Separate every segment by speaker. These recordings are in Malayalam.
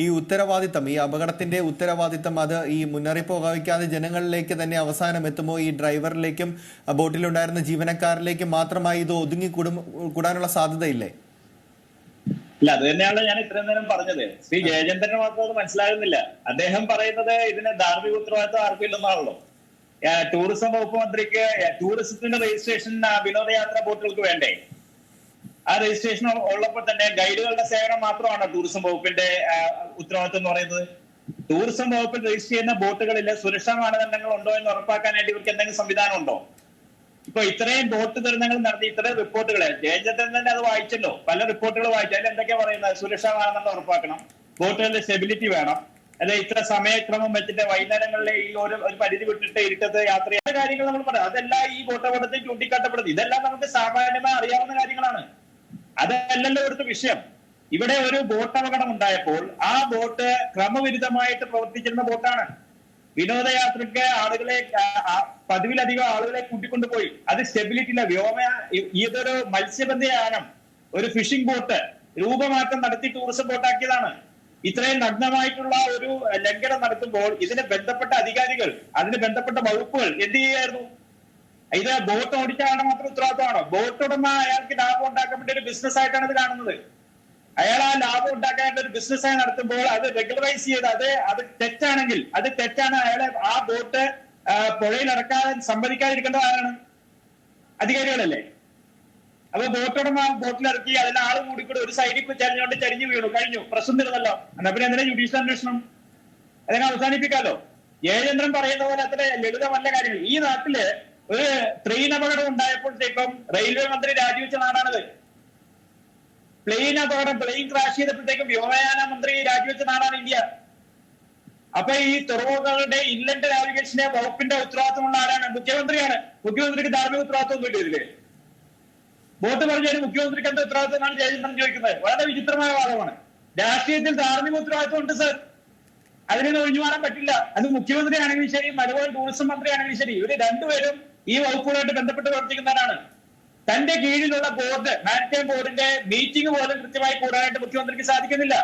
Speaker 1: ഈ ഉത്തരവാദിത്തം, ഈ അപകടത്തിന്റെ ഉത്തരവാദിത്തം അത് ഈ മുന്നറിയിപ്പ് വഹിക്കാതെ ജനങ്ങളിലേക്ക് തന്നെ അവസാനം എത്തുമോ? ഈ ഡ്രൈവറിലേക്കും ബോട്ടിലുണ്ടായിരുന്ന ജീവനക്കാരിലേക്കും മാത്രമായി ഇത് ഒതുങ്ങി കൂടാനുള്ള സാധ്യതയില്ലേ?
Speaker 2: ഇല്ല, അത് തന്നെയാണ് ഞാൻ ഇത്രയും നേരം പറഞ്ഞത്. ശ്രീ ജയചന്ദ്രന് മാത്രം അത് മനസ്സിലാകുന്നില്ല. അദ്ദേഹം പറയുന്നത് ഇതിന് ധാർമ്മിക ഉത്തരവാദിത്വം ആർക്കും ഇല്ലെന്നാണല്ലോ. ടൂറിസം വകുപ്പ് മന്ത്രിക്ക് ടൂറിസത്തിന്റെ രജിസ്ട്രേഷൻ വിനോദയാത്രാ ബോട്ടുകൾക്ക് വേണ്ടേ? ആ രജിസ്ട്രേഷൻ ഉള്ളപ്പോൾ തന്നെ ഗൈഡുകളുടെ സേവനം മാത്രമാണ് ടൂറിസം വകുപ്പിന്റെ ഉത്തരവാദിത്വം എന്ന് പറയുന്നത്. ടൂറിസം വകുപ്പിൽ രജിസ്റ്റർ ചെയ്യുന്ന ബോട്ടുകളിൽ സുരക്ഷാ മാനദണ്ഡങ്ങൾ ഉണ്ടോ എന്ന് ഉറപ്പാക്കാനായിട്ട് ഇവർക്ക് എന്തെങ്കിലും സംവിധാനം ഉണ്ടോ? ഇപ്പൊ ഇത്രയും ബോട്ട് ദുരന്തങ്ങൾ നടത്തി ഇത്രയും റിപ്പോർട്ടുകളെ ജയചന്ദ്രൻ തന്നെ അത് വായിച്ചല്ലോ, പല റിപ്പോർട്ടുകൾ വായിച്ചു. അതിൽ എന്തൊക്കെയാ പറയുന്നത്? സുരക്ഷാ മാനദണ്ഡം ഉറപ്പാക്കണം, ബോട്ടുകളുടെ സ്റ്റെബിലിറ്റി വേണം, അല്ലെ ഇത്ര സമയക്രമം വെച്ചിട്ട് വൈകുന്നേരങ്ങളിലെ ഈ ഒരു പരിധി വിട്ടിട്ട് ഇരുട്ടത്ത് യാത്ര ചെയ്യുന്ന കാര്യങ്ങൾ നമ്മൾ പറയാം. അതെല്ലാം ഈ ബോട്ട് അപകടത്തിൽ ചൂണ്ടിക്കാട്ടപ്പെടുന്നത്. ഇതെല്ലാം നമുക്ക് സാമാന്യമായി അറിയാവുന്ന കാര്യങ്ങളാണ്. അതല്ലല്ലോ ഇവിടുത്തെ വിഷയം. ഇവിടെ ഒരു ബോട്ട് അപകടം ഉണ്ടായപ്പോൾ ആ ബോട്ട് ക്രമവിരുദ്ധമായിട്ട് പ്രവർത്തിച്ചിരുന്ന ബോട്ടാണ്. വിനോദയാത്രയ്ക്ക് ആളുകളെ പതിവിലധികം ആളുകളെ കൂട്ടിക്കൊണ്ടുപോയി. അത് സ്റ്റെബിലിറ്റി ഇല്ല. ഇതൊരു മത്സ്യബന്ധയാനം, ഒരു ഫിഷിംഗ് ബോട്ട് രൂപമാറ്റം നടത്തി ടൂറിസം ബോട്ടാക്കിയതാണ്. ഇത്രയും നഗ്നമായിട്ടുള്ള ഒരു ലംഘനം നടത്തുമ്പോൾ ഇതിന് ബന്ധപ്പെട്ട അധികാരികൾ, അതിന് ബന്ധപ്പെട്ട വകുപ്പുകൾ എന്ത് ചെയ്യായിരുന്നു? ഇത് ബോട്ട് ഓടിച്ച ആളുടെ മാത്രം ഉത്തരവാദിത്തമാണോ? ബോട്ട് ഉടമ അയാൾക്ക് ലാഭം ഉണ്ടാക്കാൻ വേണ്ടി ഒരു ബിസിനസ് ആയിട്ടാണ് ഇത് കാണുന്നത്. അയാൾ ആ ലാഭം ഉണ്ടാക്കാനായിട്ട് ഒരു ബിസിനസ്സായി നടത്തുമ്പോൾ അത് റെഗുലറൈസ് ചെയ്ത് അത് തെറ്റാണെങ്കിൽ അത് തെറ്റാണ്. അയാളെ ആ ബോട്ട് പുഴയിൽ ഇറക്കാതെ സമ്മതിക്കാതിരിക്കേണ്ടത് ആരാണ്? അധികാരികളല്ലേ? അപ്പൊ ബോട്ടുടമ ബോട്ടിലിറക്കി അതിൽ ആള് കൂടിക്കൂടി ഒരു സൈഡിൽ ചരിഞ്ഞുകൊണ്ട് ചരിഞ്ഞു വീണു, കഴിഞ്ഞു, പ്രശ്നം തീർന്നല്ലോ. എന്നാ പിന്നെ എന്തിനാ ജുഡീഷ്യൽ അന്വേഷണം? അതിനെ അവസാനിപ്പിക്കാലോ. ജയചന്ദ്രൻ പറയുന്ന പോലെ അത്ര ലളിതമല്ല കാര്യങ്ങൾ. ഈ നാട്ടില് ഒരു ട്രെയിൻ അപകടം ഉണ്ടായപ്പോഴത്തേക്കും റെയിൽവേ മന്ത്രി രാജിവെച്ച നാടാണത്. പ്ലെയിൻ അപകടം, പ്ലെയിൻ ക്രാഷ് ചെയ്തപ്പോഴത്തേക്കും വ്യോമയാന മന്ത്രി രാജിവെച്ച നാടാണ് ഇന്ത്യ. അപ്പൊ ഈ തുറമുഖങ്ങളുടെ ഇൻലൻഡ് നാവിഗേഷന്റെ വകുപ്പിന്റെ ഉത്തരവാദിത്തമുള്ള ആരാണ്? മുഖ്യമന്ത്രിയാണ്. മുഖ്യമന്ത്രിക്ക് ധാർമ്മിക ഉത്തരവാദിത്വം ഒന്നും ഇല്ലേ? ബോട്ട് പറഞ്ഞാൽ മുഖ്യമന്ത്രിക്ക് എന്താ ഉത്തരവാദിത്വം എന്നാണ് ജയചന്ദ്രൻ ചോദിക്കുന്നത്. വളരെ വിചിത്രമായ വാദമാണ്. രാഷ്ട്രീയത്തിൽ ധാർമ്മിക ഉത്തരവാദിത്വം ഉണ്ട് സർ, അതിനൊന്നും ഒഴിഞ്ഞു മാറാൻ പറ്റില്ല. അത് മുഖ്യമന്ത്രി ആണെങ്കിലും ശരി, അതുപോലെ ടൂറിസം മന്ത്രി ആണെങ്കിലും ശരി, ഇവര് രണ്ടുപേരും ഈ വകുപ്പുകളായിട്ട് ബന്ധപ്പെട്ട് പ്രവർത്തിക്കുന്നവരാണ്. തന്റെ കീഴിലുള്ള ബോർഡ്, മാരിടൈം ബോർഡിന്റെ മീറ്റിംഗ് പോലും കൃത്യമായി കൂടാനായിട്ട് മുഖ്യമന്ത്രിക്ക് സാധിക്കുന്നില്ല.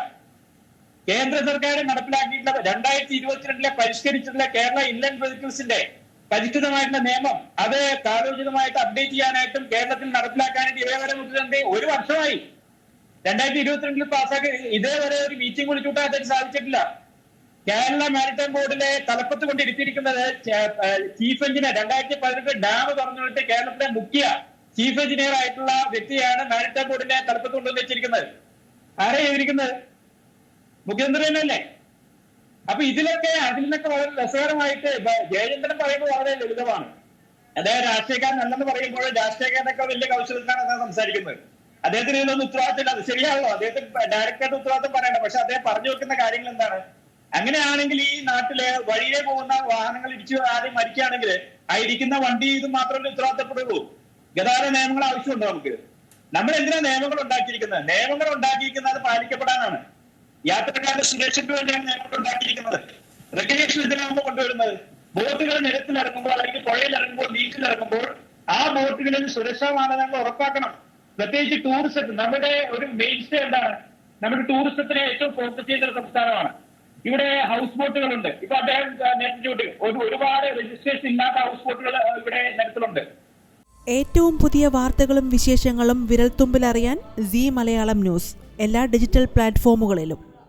Speaker 2: കേന്ദ്ര സർക്കാർ നടപ്പിലാക്കിയിട്ടുള്ള 2022 പരിഷ്കരിച്ചിട്ടുള്ള കേരള ഇൻലൻഡ് വെഹിക്കിൾസിന്റെ പരിഷ്കൃതമായിട്ടുള്ള നിയമം അത് കാലോചിതമായിട്ട് അപ്ഡേറ്റ് ചെയ്യാനായിട്ടും കേരളത്തിൽ നടപ്പിലാക്കാനായിട്ട് ഇതേവരെ മുഖ്യമന്ത്രി 1 വർഷമായി 2022 പാസ്സാക്കി ഇതേവരെ ഒരു മീറ്റിംഗ് വിളിച്ചുകൂട്ടാൻ അദ്ദേഹം സാധിച്ചിട്ടില്ല. കേരള മാരിടൈം ബോർഡിലെ തലപ്പത്ത് കൊണ്ട് ഇരുത്തിയിരിക്കുന്നത് ചീഫ് എഞ്ചിനീയർ. 2018 ഡാം തുറന്നുവിട്ട് കേരളത്തിലെ മുഖ്യ ചീഫ് എഞ്ചിനീയർ ആയിട്ടുള്ള വ്യക്തിയാണ് മാരിടൈം ബോർഡിന്റെ തലപ്പത്ത് കൊണ്ടുവന്ന് വെച്ചിരിക്കുന്നത്. ആരാ ചെയ്തിരിക്കുന്നത്? മുഖ്യമന്ത്രി തന്നെയല്ലേ? അപ്പൊ അതിൽ നിന്നൊക്കെ വളരെ രസകരമായിട്ട് ജയചന്ദ്രൻ പറയുമ്പോൾ വളരെ ലളിതമാണ്. അദ്ദേഹം രാഷ്ട്രീയക്കാരനല്ലെന്ന് പറയുമ്പോൾ രാഷ്ട്രീയക്കാരനൊക്കെ വലിയ കൗശലത്തിലാണ് അദ്ദേഹം സംസാരിക്കുന്നത്. അദ്ദേഹത്തിന് ഇതിലൊന്നും ഉത്തരവാദിത്തമില്ല. അത് ശരിയാണല്ലോ, അദ്ദേഹത്തിന് ഡയറക്റ്റായിട്ട് ഉത്തരവാദിത്തം പറയണ്ട. പക്ഷെ അദ്ദേഹം പറഞ്ഞു വെക്കുന്ന കാര്യങ്ങൾ എന്താണ്? അങ്ങനെയാണെങ്കിൽ ഈ നാട്ടില് വഴിയെ പോകുന്ന വാഹനങ്ങൾ ഇടിച്ചു ആദ്യം മരിക്കുകയാണെങ്കിൽ ആ ഇരിക്കുന്ന വണ്ടി ഇത് മാത്രമേ ഉത്തരവാദിത്തപ്പെടുള്ളൂ. ഗതാഗത നിയമങ്ങൾ ആവശ്യമുണ്ട് നമുക്ക്. നമ്മൾ എന്തിനാ നിയമങ്ങൾ ഉണ്ടാക്കിയിരിക്കുന്നത്? നിയമങ്ങൾ ഉണ്ടാക്കിയിരിക്കുന്നത് പാലിക്കപ്പെടാനാണ്. യാത്രക്കാരുടെ സുരക്ഷയ്ക്ക് വേണ്ടിയാണ് നിയമങ്ങൾ ഉണ്ടാക്കിയിരിക്കുന്നത്. റെഗുലേഷൻ എന്തിനാകുമ്പോൾ കൊണ്ടുവരുന്നത്? ബോട്ടുകൾ നിരത്തിലിറങ്ങുമ്പോൾ അല്ലെങ്കിൽ പുഴയിലിറങ്ങുമ്പോൾ ബീച്ചിലിറങ്ങുമ്പോൾ ആ ബോട്ടുകളിൽ സുരക്ഷാ മാനദണ്ഡങ്ങൾ ഉറപ്പാക്കണം. പ്രത്യേകിച്ച് ടൂറിസത്തിന് നമ്മുടെ ഒരു മെയിൻ സ്റ്റേ എന്താണ്? നമ്മുടെ ടൂറിസത്തിനെ ഏറ്റവും ഫോക്കസ് ചെയ്ത സംസ്ഥാനമാണ്. ഇവിടെ ഹൗസ് ബോട്ടുകളുണ്ട്. ഇപ്പൊ അദ്ദേഹം നേരിട്ട് ഒരുപാട് രജിസ്ട്രേഷൻ ഇല്ലാത്ത ഹൗസ് ബോട്ടുകൾ ഇവിടെ നിരത്തിലുണ്ട്.
Speaker 3: ഏറ്റവും പുതിയ വാർത്തകളും വിശേഷങ്ങളും വിരൽത്തുമ്പിലറിയാൻ സീ മലയാളം ന്യൂസ് എല്ലാ ഡിജിറ്റൽ പ്ലാറ്റ്ഫോമുകളിലും.